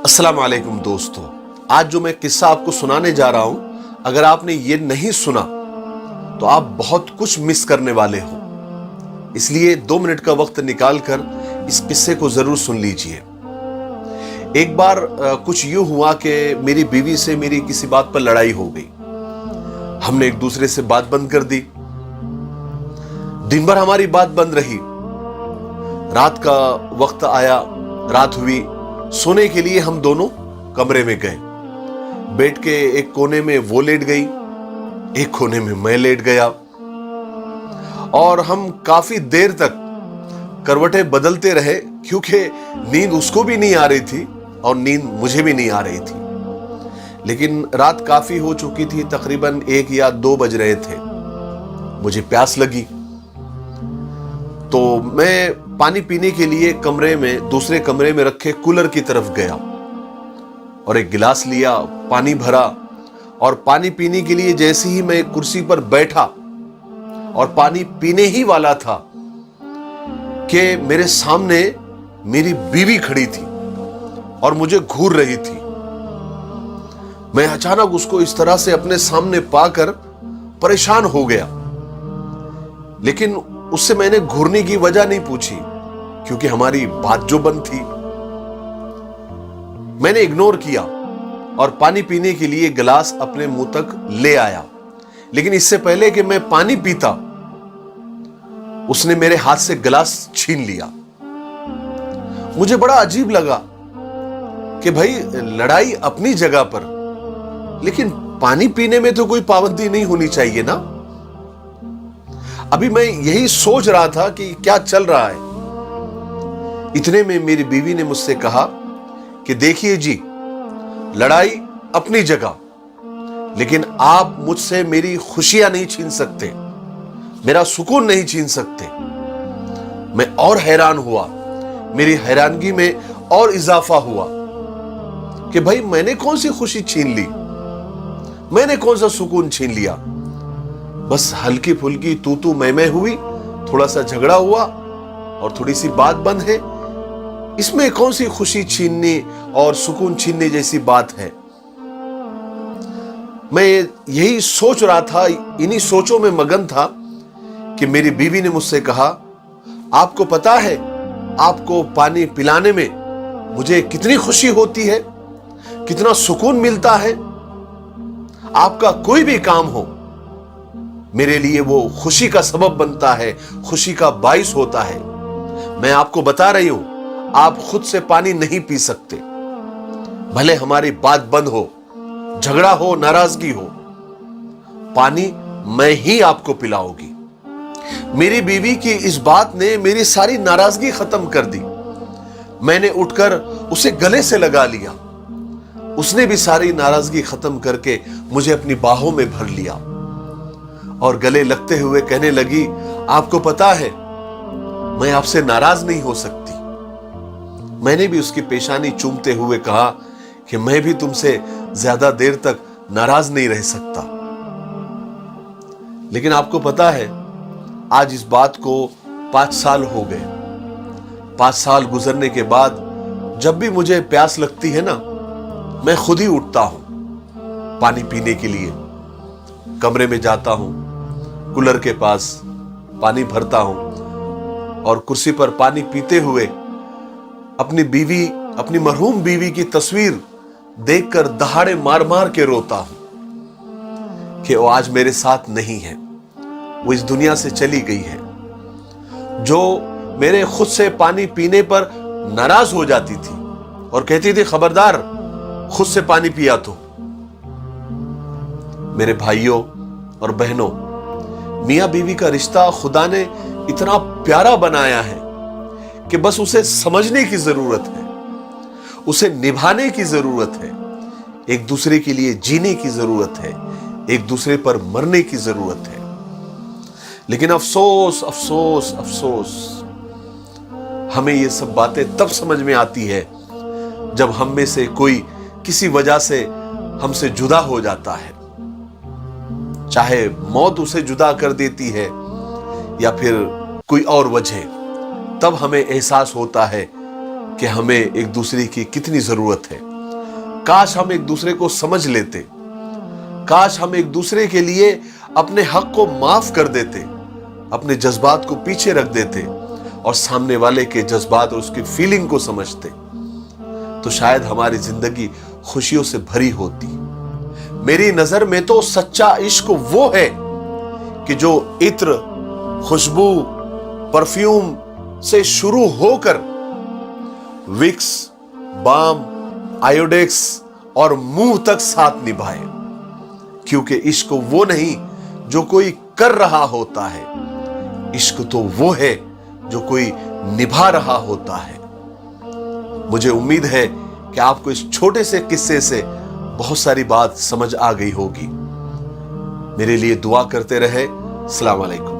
अस्सलाम वालेकुम दोस्तों, आज जो मैं किस्सा आपको सुनाने जा रहा हूं, अगर आपने ये नहीं सुना तो आप बहुत कुछ मिस करने वाले हो। इसलिए 2 मिनट का वक्त निकालकर इस किस्से को जरूर सुन लीजिए। एक बार कुछ यूं हुआ कि मेरी बीवी से मेरी किसी बात पर लड़ाई हो गई। हमने एक दूसरे से बात बंद कर दी। दिन भर हमारी बात बंद रही। रात का वक्त आया, रात हुई, सोने के लिए हम दोनों कमरे में गए। बेड के एक कोने में वो लेट गई, एक कोने में मैं लेट गया और हम काफी देर तक करवटें बदलते रहे, क्योंकि नींद उसको भी नहीं आ रही थी और नींद मुझे भी नहीं आ रही थी। लेकिन रात काफी हो चुकी थी, तकरीबन 1 या 2 बज रहे थे। मुझे प्यास लगी तो मैं पानी पीने के लिए दूसरे कमरे में रखे कूलर की तरफ गया और एक गिलास लिया, पानी भरा और पानी पीने के लिए जैसे ही मैं कुर्सी पर बैठा और पानी पीने ही वाला था कि मेरे सामने मेरी बीवी खड़ी थी और मुझे घूर रही थी। मैं अचानक उसको इस तरह से अपने सामने पाकर परेशान हो गया, लेकिन उससे मैंने घूरने की वजह नहीं पूछी, क्योंकि हमारी बात जो बंद थी। मैंने इग्नोर किया और पानी पीने के लिए गिलास अपने मुंह तक ले आया। लेकिन इससे पहले कि मैं पानी पीता, उसने मेरे हाथ से गिलास छीन लिया। मुझे बड़ा अजीब लगा कि भाई, लड़ाई अपनी जगह पर, लेकिन पानी पीने में तो कोई पाबंदी नहीं होनी चाहिए ना। अभी मैं यही सोच रहा था कि क्या चल रहा है। इतने में मेरी बीवी ने मुझसे कहा कि देखिए जी, लड़ाई अपनी जगह, लेकिन आप मुझसे मेरी खुशियां नहीं छीन सकते, मेरा सुकून नहीं छीन सकते। मैं और हैरान हुआ। मेरी हैरानगी में और इजाफा हुआ कि भाई, मैंने कौन सी खुशी छीन ली, मैंने कौन सा सुकून छीन लिया। बस हल्की फुल्की तू मैं हुई, थोड़ा सा झगड़ा हुआ और थोड़ी सी बात बंद है। इसमें कौन सी खुशी छीनने और सुकून छीनने जैसी बात है। मैं यही सोच रहा था, इन्हीं सोचों में मगन था कि मेरी बीवी ने मुझसे कहा, आपको पता है आपको पानी पिलाने में मुझे कितनी खुशी होती है, कितना सुकून मिलता है। आपका कोई भी काम हो, मेरे लिए वो खुशी का सबब बनता है, खुशी का बाइस होता है। मैं आपको बता रही हूं, आप खुद से पानी नहीं पी सकते, भले हमारी बात बंद हो, झगड़ा हो, नाराजगी हो, पानी मैं ही आपको पिलाऊंगी। मेरी बीवी की इस बात ने मेरी सारी नाराजगी खत्म कर दी। मैंने उठकर उसे गले से लगा लिया। उसने भी सारी नाराजगी खत्म करके मुझे अपनी बाहों में भर लिया और गले लगते हुए कहने लगी, आपको पता है मैं आपसे नाराज नहीं हो सकती। मैंने भी उसकी पेशानी चूमते हुए कहा कि मैं भी तुमसे ज्यादा देर तक नाराज नहीं रह सकता। लेकिन आपको पता है, आज इस बात को 5 साल हो गए। 5 साल गुजरने के बाद जब भी मुझे प्यास लगती है ना, मैं खुद ही उठता हूं पानी पीने के लिए। कमरे में जाता हूं, कूलर के पास पानी भरता हूं और कुर्सी पर पानी पीते हुए अपनी मरहूम बीवी की तस्वीर देखकर दहाड़े मार मार के रोता हूं कि वो आज मेरे साथ नहीं है, वो इस दुनिया से चली गई है। जो मेरे खुद से पानी पीने पर नाराज हो जाती थी और कहती थी, खबरदार खुद से पानी पिया तो। मेरे भाइयों और बहनों, मियां बीवी का रिश्ता खुदा ने इतना प्यारा बनाया है कि बस उसे समझने की जरूरत है, उसे निभाने की जरूरत है, एक दूसरे के लिए जीने की जरूरत है, एक दूसरे पर मरने की जरूरत है। लेकिन अफसोस अफसोस अफसोस, हमें ये सब बातें तब समझ में आती है जब हम में से कोई किसी वजह से हमसे जुदा हो जाता है। चाहे मौत उसे जुदा कर देती है या फिर कोई और वजह, तब हमें एहसास होता है कि हमें एक दूसरे की कितनी जरूरत है। काश हम एक दूसरे को समझ लेते, काश हम एक दूसरे के लिए अपने हक को माफ कर देते, अपने जज्बात को पीछे रख देते और सामने वाले के जज्बात और उसकी फीलिंग को समझते, तो शायद हमारी जिंदगी खुशियों से भरी होती। मेरी नजर में तो सच्चा इश्क वो है कि जो इत्र, खुशबू, परफ्यूम से शुरू होकर विक्स, बाम, आयोडेक्स और मुंह तक साथ निभाए। क्योंकि इश्क वो नहीं जो कोई कर रहा होता है, इश्क तो वो है जो कोई निभा रहा होता है। मुझे उम्मीद है कि आपको इस छोटे से किस्से से बहुत सारी बात समझ आ गई होगी। मेरे लिए दुआ करते रहे। अस्सलाम वालेकुम।